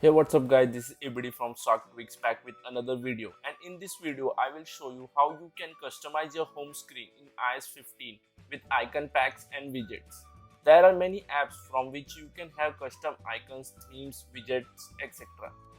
Hey, what's up guys, this is Ibidi from 𝐒𝐤𝐤𝐞 back with another video, and in this video I will show you how you can customize your home screen in iOS 15 with icon packs and widgets. There are many apps from which you can have custom icons, themes, widgets, etc.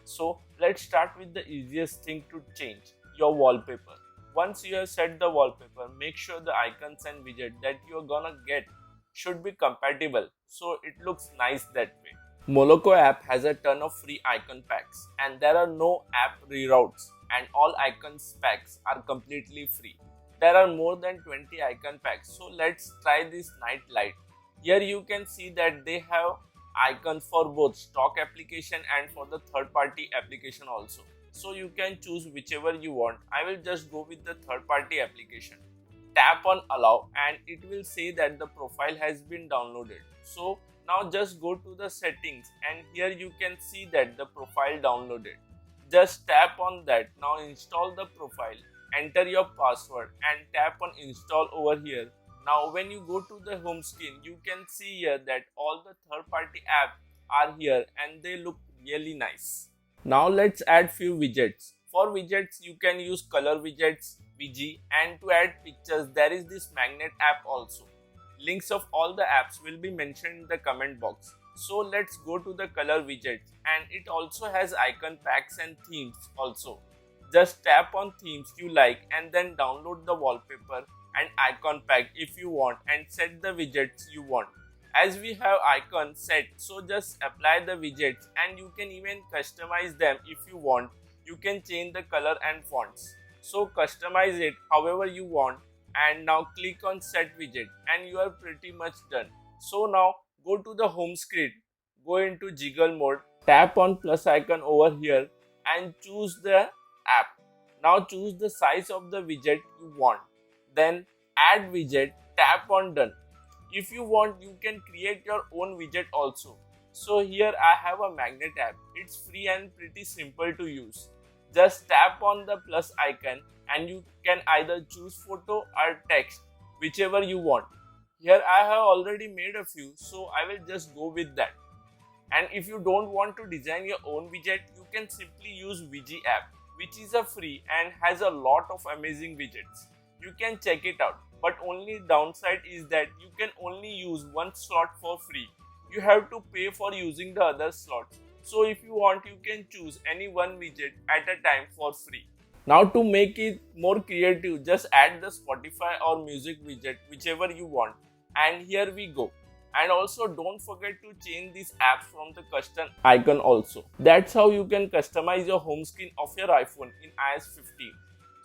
So let's start with the easiest thing to change, your wallpaper. Once you have set the wallpaper, make sure the icons and widgets that you are gonna get should be compatible so it looks nice that way. 𝐒𝐤𝐤𝐞 app has a ton of free icon packs, and there are no app reroutes, and all icons packs are completely free. There are more than 20 icon packs, so let's try this night light. Here you can see that they have icons for both stock application and for the third party application also. So you can choose whichever you want. I will just go with the third party application. Tap on allow and it will say that the profile has been downloaded. So now just go to the settings and here you can see that the profile downloaded. Just tap on that. Now install the profile, enter your password and tap on install over here. Now when you go to the home screen, you can see here that all the third party apps are here and they look really nice. Now let's add few widgets. For widgets you can use color widgets, VG, and to add pictures there is this magnet app also. Links of all the apps will be mentioned in the comment box. So let's go to the color widgets, and it also has icon packs and themes also. Just tap on themes you like and then download the wallpaper and icon pack if you want and set the widgets you want. As we have icons set, so just apply the widgets and you can even customize them if you want. You can change the color and fonts. So customize it however you want. And now click on set widget and you are pretty much done. So now go to the home screen, go into jiggle mode, tap on plus icon over here and choose the app. Now choose the size of the widget you want. Then add widget, tap on done. If you want, you can create your own widget also. So here I have a magnet app. It's free and pretty simple to use. Just tap on the plus icon and you can either choose photo or text, whichever you want. Here I have already made a few, so I will just go with that. And if you don't want to design your own widget, you can simply use Widget app, which is a free and has a lot of amazing widgets. You can check it out, but only downside is that you can only use one slot for free. You have to pay for using the other slots. So if you want, you can choose any one widget at a time for free. Now to make it more creative, just add the Spotify or music widget, whichever you want. And here we go. And also don't forget to change these apps from the custom icon also. That's how you can customize your home screen of your iPhone in iOS 15.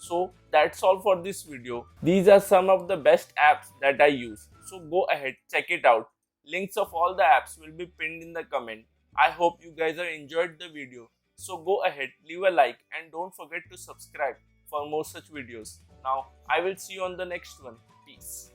So that's all for this video. These are some of the best apps that I use. So go ahead, check it out. Links of all the apps will be pinned in the comment. I hope you guys have enjoyed the video. So go ahead, leave a like and don't forget to subscribe for more such videos. Now I will see you on the next one. Peace.